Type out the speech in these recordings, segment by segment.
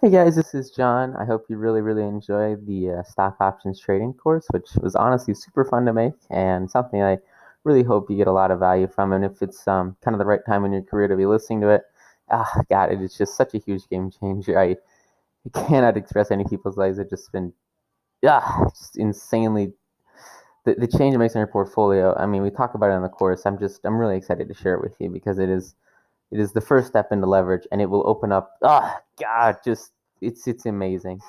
Hey guys, this is John. I hope you really enjoyed the stock options trading course, which was honestly super fun to make and something I really hope you get a lot of value from. And if it's kind of the right time in your career to be listening to it, God, it is just such a huge game changer. I cannot express any people's lives. It's just been just insanely the change it makes in your portfolio. I mean, we talk about it in the course. I'm really excited to share it with you because it is the first step into leverage, and it will open up. God, just it's amazing.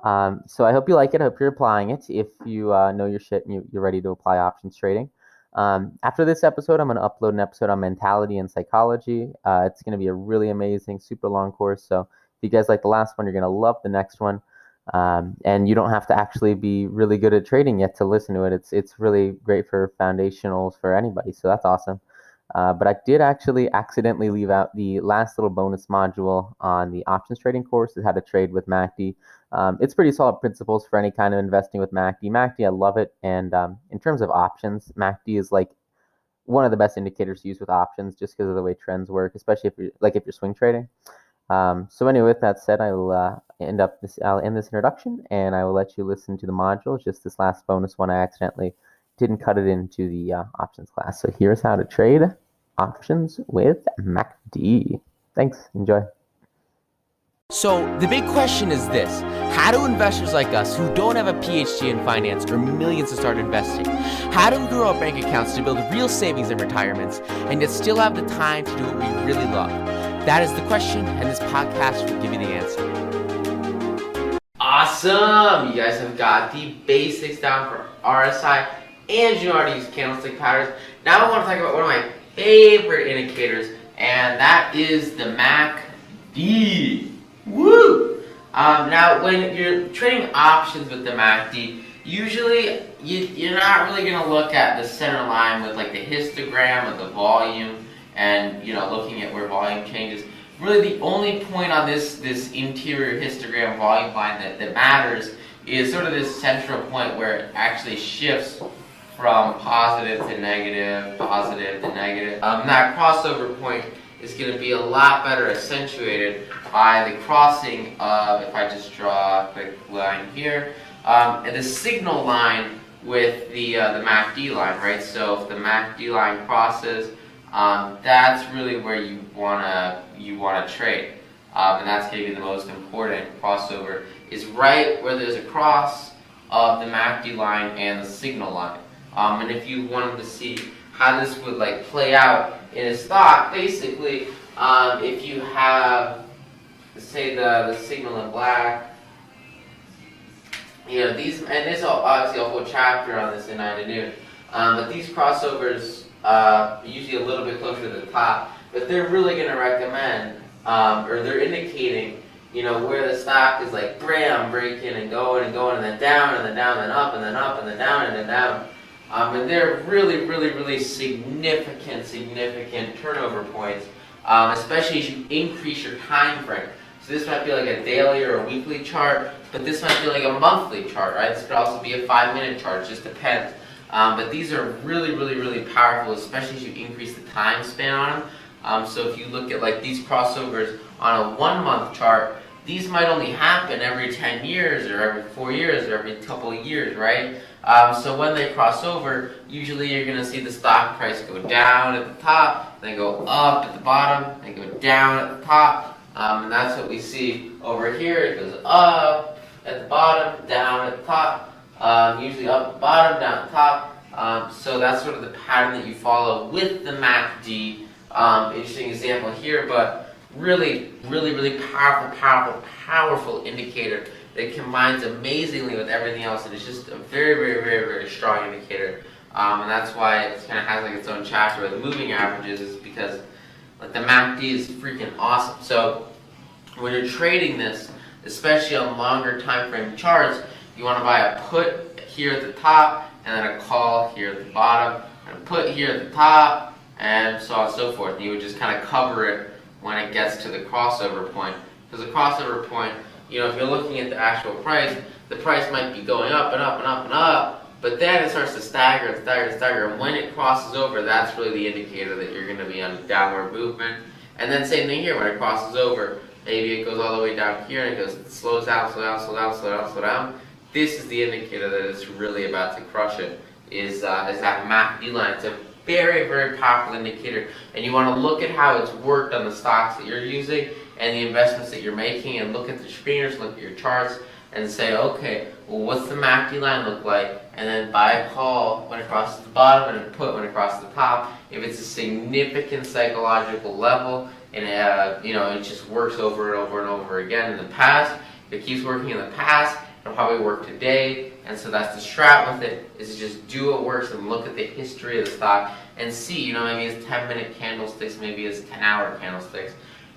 So I hope you like it. I hope you're applying it. If you know your shit and you're ready to apply options trading. After this episode, I'm going to upload an episode on mentality and psychology. It's going to be a really amazing, super long course. So if you guys like the last one, you're going to love the next one. And you don't have to actually be really good at trading yet to listen to it. It's really great for foundationals for anybody. So that's awesome. But I did actually accidentally leave out the last little bonus module on the options trading course. It had to trade with MACD. It's pretty solid principles for any kind of investing with MACD. MACD, I love it. And in terms of options, MACD is like one of the best indicators to use with options just because of the way trends work, especially if you're swing trading. So anyway, with that said, I'll end this introduction and I will let you listen to the module. Just this last bonus one, I accidentally didn't cut it into the options class. So here's how to trade options with MACD. Thanks. Enjoy. So the big question is this: how do investors like us who don't have a PhD in finance or millions to start investing, how do we grow our bank accounts to build real savings in retirements and yet still have the time to do what we really love? That is the question, and this podcast will give you the answer. Awesome! You guys have got the basics down for RSI, and you know how to use candlestick patterns. Now I want to talk about one of my favorite indicators, and that is the MACD. Woo! Now, when you're trading options with the MACD, usually you're not really going to look at the center line with like the histogram of the volume and looking at where volume changes. Really, the only point on this interior histogram volume line that matters is sort of this central point where it actually shifts from positive to negative, positive to negative. That crossover point is going to be a lot better accentuated by the crossing of, if I just draw a quick line here, and the signal line with the MACD line, right? So if the MACD line crosses, that's really where you wanna trade, and that's going to be the most important crossover. Is right where there's a cross of the MACD line and the signal line. And if you wanted to see how this would like play out in a stock, basically, if you have, say, the signal in black, these, and there's obviously a whole chapter on this in 9 to noon, but these crossovers usually a little bit closer to the top, but they're really going to recommend, or they're indicating, where the stock is like breaking and going and then down and then down and then up and then up and then down and then down. And they're really significant turnover points, especially as you increase your time frame. So this might be like a daily or a weekly chart, but this might be like a monthly chart, right? This could also be a 5-minute chart, it just depends. But these are really powerful, especially as you increase the time span on them. So if you look at like these crossovers on a 1-month chart, these might only happen every 10 years or every 4 years or every couple of years, right? So when they cross over, usually you're going to see the stock price go down at the top, then go up at the bottom, then go down at the top. And that's what we see over here. It goes up at the bottom, down at the top, usually up at the bottom, down at the top. So that's sort of the pattern that you follow with the MACD. Interesting example here, but really powerful indicator that combines amazingly with everything else, and it's just a very strong indicator. And that's why it kind of has like its own chapter with moving averages, is because like the MACD is freaking awesome. So when you're trading this, especially on longer time frame charts, you want to buy a put here at the top and then a call here at the bottom, and a put here at the top, and so on and so forth. And you would just kind of cover it when it gets to the crossover point, because the crossover point, if you're looking at the actual price, the price might be going up and up and up and up, but then it starts to stagger and stagger, and when it crosses over, that's really the indicator that you're going to be on downward movement. And then same thing here, when it crosses over, maybe it goes all the way down here and it slows down, slow down, slow down, slow down, slow down. This is the indicator that it's really about to crush it, is that MACD line. It's a very, very powerful indicator, and you want to look at how it's worked on the stocks that you're using and the investments that you're making, and look at the screeners, look at your charts, and say, okay, well, what's the MACD line look like? And then buy a call when it crosses the bottom and a put when it crosses the top. If it's a significant psychological level, and it just works over and over and over again in the past. If it keeps working in the past, it'll probably work today. And so that's the strat with it, is to just do what works and look at the history of the stock and see, maybe it's 10-minute candlesticks, maybe it's 10-hour candlesticks,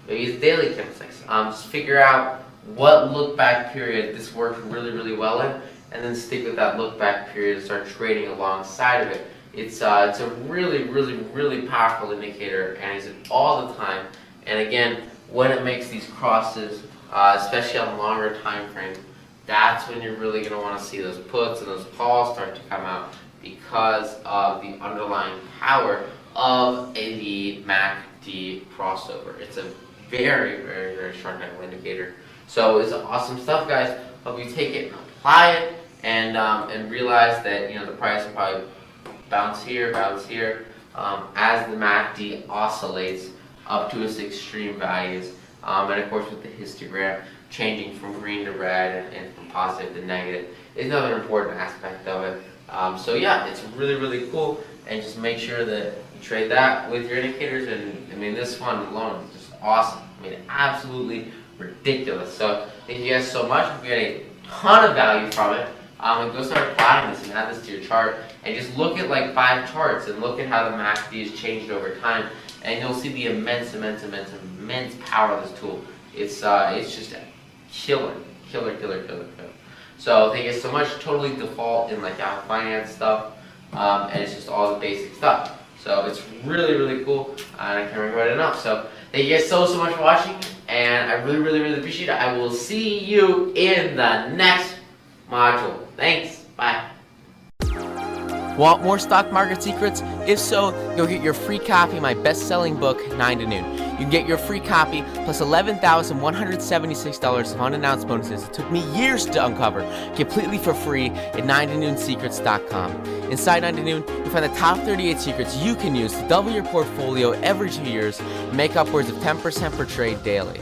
maybe it's daily candlesticks. Just figure out what look-back period this works really, really well in, and then stick with that look-back period and start trading alongside of it. It's a really, really, really powerful indicator, and it's all the time. And again, when it makes these crosses, especially on longer time frames, that's when you're really going to want to see those puts and those calls start to come out, because of the underlying power of the MACD crossover. It's a very, very, very strong technical indicator. So it's awesome stuff, guys. Hope you take it and apply it, and realize that the price will probably bounce here, as the MACD oscillates up to its extreme values, and of course with the histogram changing from green to red and from positive to negative is another important aspect of it. So yeah, it's really, really cool, and just make sure that you trade that with your indicators. And I mean, this one alone is just awesome. I mean, absolutely ridiculous. So thank you guys so much. If you get a ton of value from it, and go start applying this and add this to your chart, and just look at like 5 charts and look at how the MACD has changed over time, and you'll see the immense power of this tool. It's just a killer. So thank you so much. Totally default in like Yahoo Finance stuff, and it's just all the basic stuff. So it's really, really cool, and I can't recommend it enough. So thank you guys so much for watching, and I really, really, really appreciate it. I will see you in the next module. Thanks. Bye. Want more stock market secrets? If so, go get your free copy of my best-selling book, 9 to Noon. You can get your free copy plus $11,176 of unannounced bonuses it took me years to uncover, completely for free at 9tonoonsecrets.com. Inside 9 to Noon, you'll find the top 38 secrets you can use to double your portfolio every 2 years and make upwards of 10% per trade daily.